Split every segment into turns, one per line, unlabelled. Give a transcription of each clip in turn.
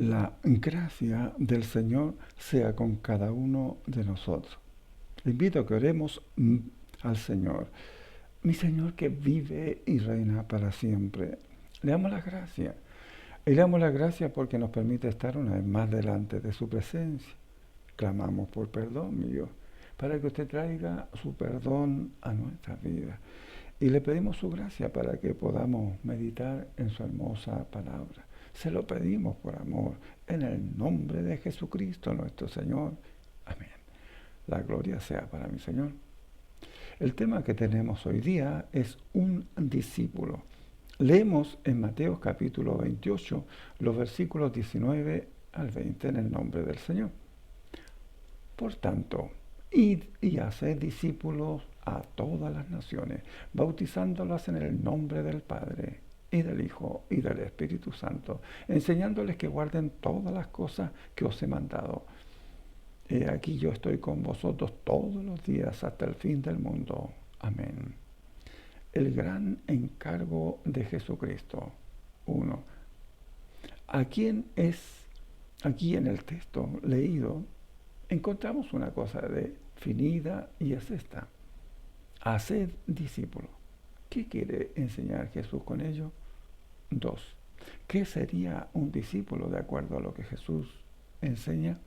La gracia del Señor sea con cada uno de nosotros. Le invito a que oremos al Señor. Mi Señor que vive y reina para siempre. Le damos las gracias. Y le damos las gracias porque nos permite estar una vez más delante de su presencia. Clamamos por perdón, mi Dios, para que usted traiga su perdón a nuestra vida. Y le pedimos su gracia para que podamos meditar en su hermosa palabra. Se lo pedimos por amor, en el nombre de Jesucristo nuestro Señor. Amén. La gloria sea para mi Señor. El tema que tenemos hoy día es un discípulo. Leemos en Mateo capítulo 28 los versículos 19 al 20 en el nombre del Señor. Por tanto, id y haced discípulos a todas las naciones, bautizándolas en el nombre del Padre, y del Hijo, y del Espíritu Santo, enseñándoles que guarden todas las cosas que os he mandado. He aquí yo estoy con vosotros todos los días hasta el fin del mundo. Amén. El gran encargo de Jesucristo. 1. Aquí en el texto leído, encontramos una cosa definida y es esta. Haced discípulos. ¿Qué quiere enseñar Jesús con ello? 2. ¿Qué sería un discípulo de acuerdo a lo que Jesús enseña?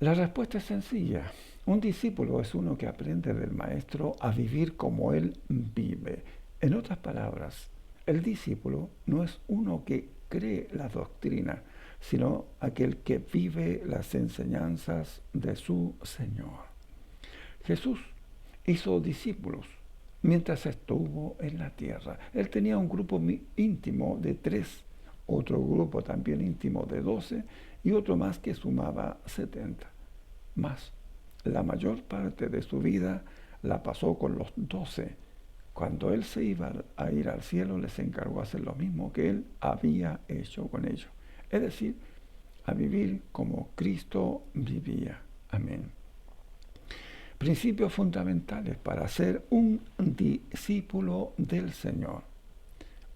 La respuesta es sencilla. Un discípulo es uno que aprende del maestro a vivir como él vive. En otras palabras, el discípulo no es uno que cree la doctrina, sino aquel que vive las enseñanzas de su Señor. Jesús hizo discípulos mientras estuvo en la tierra. Él tenía un grupo íntimo de 3, otro grupo también íntimo de 12 y otro más que sumaba 70. Más, la mayor parte de su vida la pasó con los 12. Cuando él se iba a ir al cielo, les encargó hacer lo mismo que él había hecho con ellos. Es decir, a vivir como Cristo vivía. Amén. Principios fundamentales para ser un discípulo del Señor.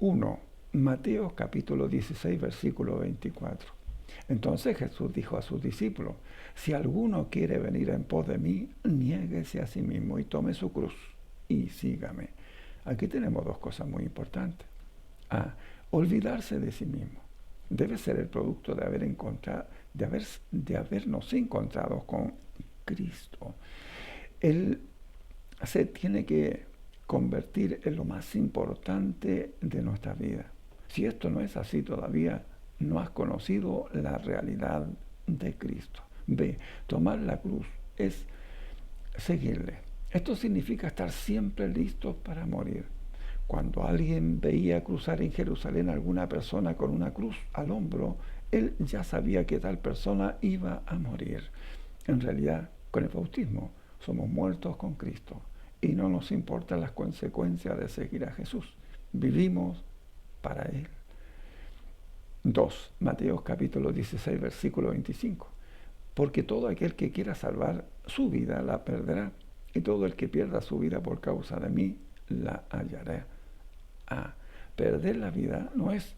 1. Mateo capítulo 16, versículo 24. Entonces Jesús dijo a sus discípulos, si alguno quiere venir en pos de mí, niéguese a sí mismo y tome su cruz y sígame. Aquí tenemos dos cosas muy importantes. Olvidarse de sí mismo. Debe ser el producto de habernos encontrado con Cristo. Él se tiene que convertir en lo más importante de nuestra vida. Si esto no es así todavía, no has conocido la realidad de Cristo. B. Tomar la cruz es seguirle. Esto significa estar siempre listos para morir. Cuando alguien veía cruzar en Jerusalén a alguna persona con una cruz al hombro, él ya sabía que tal persona iba a morir. En realidad, con el bautismo, somos muertos con Cristo y no nos importan las consecuencias de seguir a Jesús. Vivimos para Él. 2. Mateo capítulo 16, versículo 25. Porque todo aquel que quiera salvar su vida la perderá, y todo el que pierda su vida por causa de mí la hallará. Perder la vida no es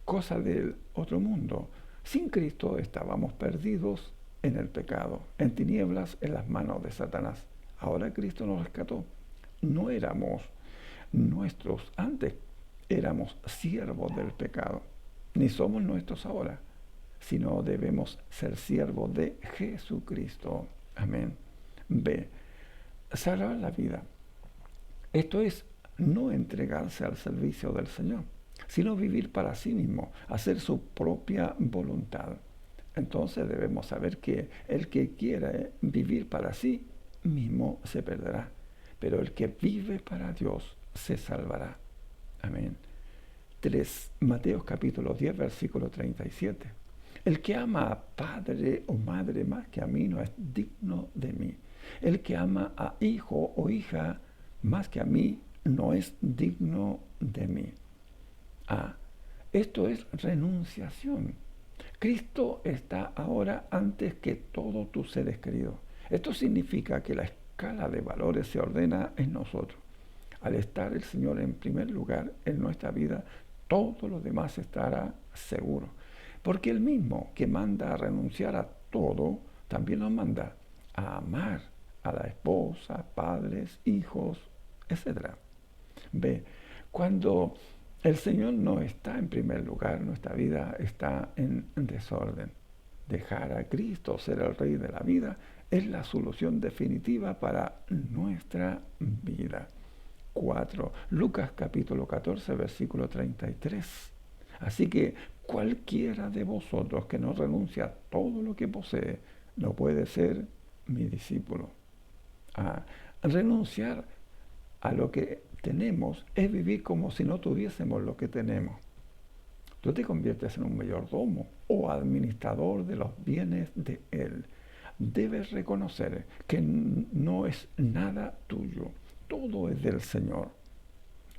cosa del otro mundo. Sin Cristo estábamos perdidos en el pecado, en tinieblas, en las manos de Satanás. Ahora Cristo nos rescató. No éramos nuestros antes, éramos siervos del pecado. Ni somos nuestros ahora, sino debemos ser siervos de Jesucristo. Amén. B. Salvar la vida. Esto es no entregarse al servicio del Señor, sino vivir para sí mismo, hacer su propia voluntad. Entonces debemos saber que el que quiere vivir para sí mismo se perderá, pero el que vive para Dios se salvará. Amén. 3. Mateo capítulo 10, versículo 37. El que ama a padre o madre más que a mí no es digno de mí. El que ama a hijo o hija más que a mí no es digno de mí. Esto es renunciación. Cristo está ahora antes que todos tus seres queridos. Esto significa que la escala de valores se ordena en nosotros. Al estar el Señor en primer lugar en nuestra vida, todo lo demás estará seguro. Porque el mismo que manda a renunciar a todo, también nos manda a amar a la esposa, padres, hijos, etcétera. Ve, cuando el Señor no está en primer lugar, nuestra vida está en desorden. Dejar a Cristo ser el Rey de la vida es la solución definitiva para nuestra vida. 4. Lucas capítulo 14, versículo 33. Así que cualquiera de vosotros que no renuncia a todo lo que posee, no puede ser mi discípulo. Renunciar a lo que tenemos es vivir como si no tuviésemos lo que tenemos. Tú te conviertes en un mayordomo o administrador de los bienes de Él. Debes reconocer que no es nada tuyo, todo es del Señor.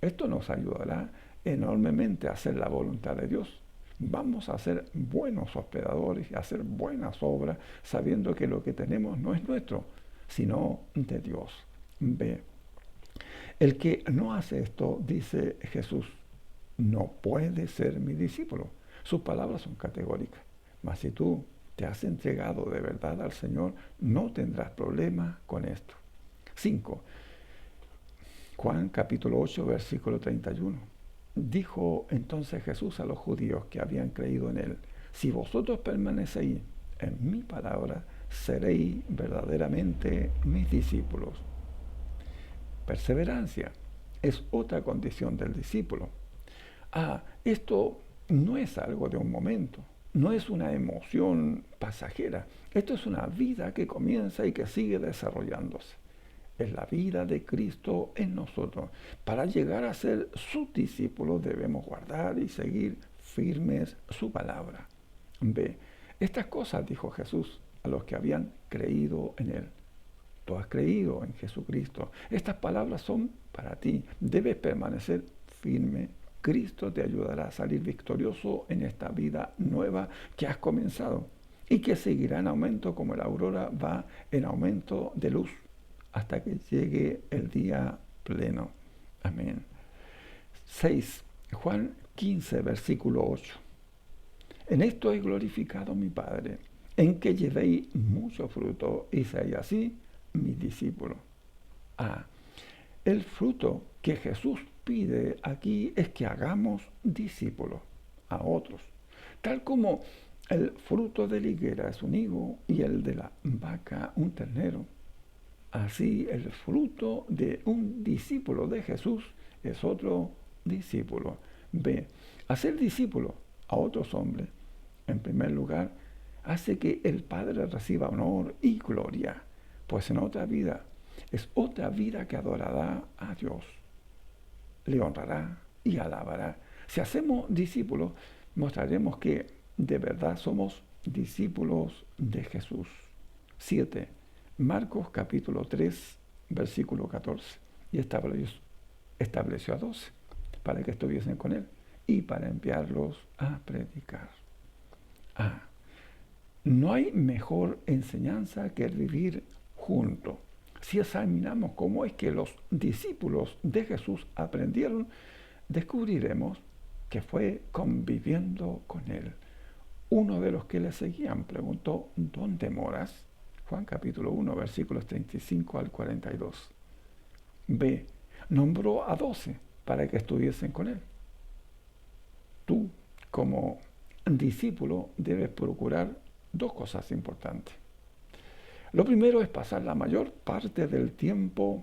Esto nos ayudará enormemente a hacer la voluntad de Dios. Vamos a ser buenos hospedadores y a hacer buenas obras, sabiendo que lo que tenemos no es nuestro, sino de Dios. B. El que no hace esto, dice Jesús, no puede ser mi discípulo. Sus palabras son categóricas. Mas si tú te has entregado de verdad al Señor, no tendrás problema con esto. 5. Juan capítulo 8, versículo 31. Dijo entonces Jesús a los judíos que habían creído en Él, si vosotros permanecéis en mi palabra, seréis verdaderamente mis discípulos. Perseverancia es otra condición del discípulo. Esto no es algo de un momento, no es una emoción pasajera. Esto es una vida que comienza y que sigue desarrollándose. Es la vida de Cristo en nosotros. Para llegar a ser sus discípulos debemos guardar y seguir firmes su palabra. B. Estas cosas dijo Jesús a los que habían creído en Él. Tú has creído en Jesucristo. Estas palabras son para ti. Debes permanecer firme. Cristo te ayudará a salir victorioso en esta vida nueva que has comenzado y que seguirá en aumento como la aurora va en aumento de luz hasta que llegue el día pleno. Amén. 6. Juan 15, versículo 8. En esto he glorificado a mi Padre, en que llevéis mucho fruto y seáis así mi discípulo. El fruto que Jesús pide aquí es que hagamos discípulos a otros, tal como el fruto de la higuera es un higo y el de la vaca un ternero. Así el fruto de un discípulo de Jesús es otro discípulo. B. Hacer discípulo a otros hombres, en primer lugar, hace que el Padre reciba honor y gloria, pues en otra vida es otra vida que adorará a Dios, le honrará y alabará. Si hacemos discípulos, mostraremos que de verdad somos discípulos de Jesús. 7. Marcos capítulo 3, versículo 14. Y estableció a 12 para que estuviesen con él y para enviarlos a predicar. No hay mejor enseñanza que el vivir juntos. Si examinamos cómo es que los discípulos de Jesús aprendieron, descubriremos que fue conviviendo con él. Uno de los que le seguían preguntó, ¿dónde moras? Juan capítulo 1, versículos 35 al 42. B. Nombró a 12 para que estuviesen con él. Tú, como discípulo, debes procurar dos cosas importantes. Lo primero es pasar la mayor parte del tiempo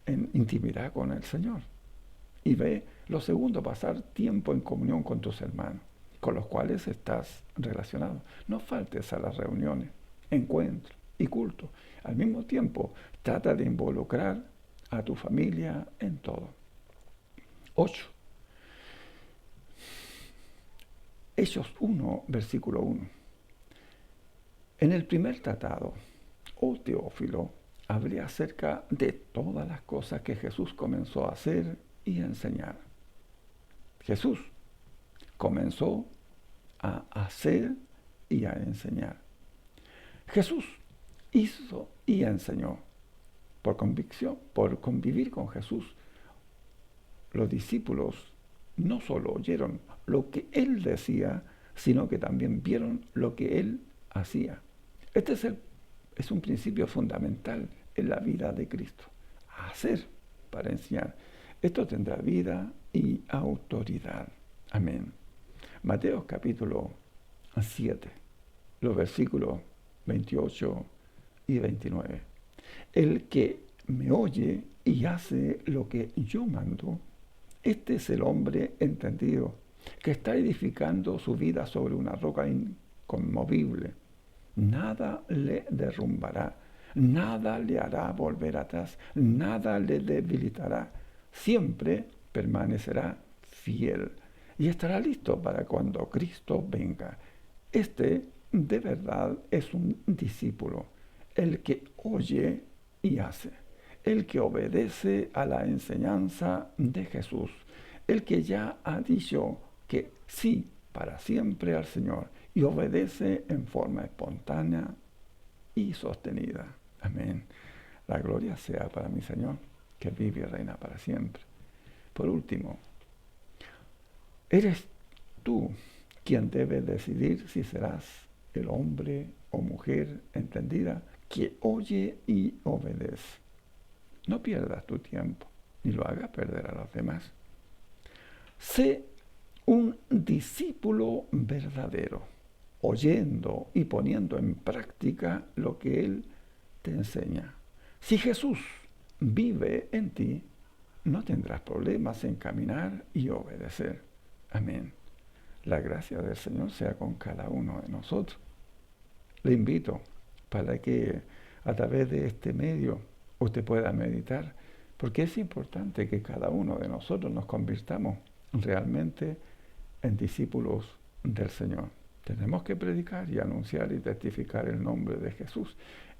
en intimidad con el Señor. Y B. Lo segundo, pasar tiempo en comunión con tus hermanos, con los cuales estás relacionado. No faltes a las reuniones, encuentros y cultos. Al mismo tiempo, trata de involucrar a tu familia en todo. 8. Hechos 1, versículo 1. En el primer tratado, oh Teófilo, hablé acerca de todas las cosas que Jesús comenzó a hacer y a enseñar. Jesús comenzó a hacer y a enseñar. Jesús hizo y enseñó. Por convicción, por convivir con Jesús, los discípulos no solo oyeron lo que Él decía, sino que también vieron lo que Él hacía. Este es un principio fundamental en la vida de Cristo. Hacer para enseñar. Esto tendrá vida y autoridad. Amén. Mateo capítulo 7, los versículos 28 y 29. El que me oye y hace lo que yo mando, este es el hombre entendido, que está edificando su vida sobre una roca inconmovible. Nada le derrumbará, nada le hará volver atrás, nada le debilitará. Siempre permanecerá fiel y estará listo para cuando Cristo venga. Este de verdad es un discípulo, el que oye y hace, el que obedece a la enseñanza de Jesús, el que ya ha dicho que sí para siempre al Señor y obedece en forma espontánea y sostenida. Amén. La gloria sea para mi Señor, que vive y reina para siempre. Por último, eres tú quien debe decidir si serás el hombre o mujer entendida que oye y obedece. No pierdas tu tiempo, ni lo hagas perder a los demás. Sé un discípulo verdadero, oyendo y poniendo en práctica lo que Él te enseña. Si Jesús vive en ti, no tendrás problemas en caminar y obedecer. Amén. La gracia del Señor sea con cada uno de nosotros. Le invito para que a través de este medio usted pueda meditar, porque es importante que cada uno de nosotros nos convirtamos realmente en discípulos del Señor. Tenemos que predicar y anunciar y testificar el nombre de Jesús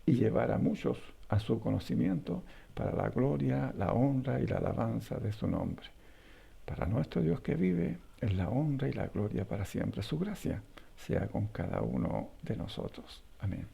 y llevar a muchos a su conocimiento para la gloria, la honra y la alabanza de su nombre. Para nuestro Dios que vive es la honra y la gloria para siempre. Su gracia sea con cada uno de nosotros. Amén.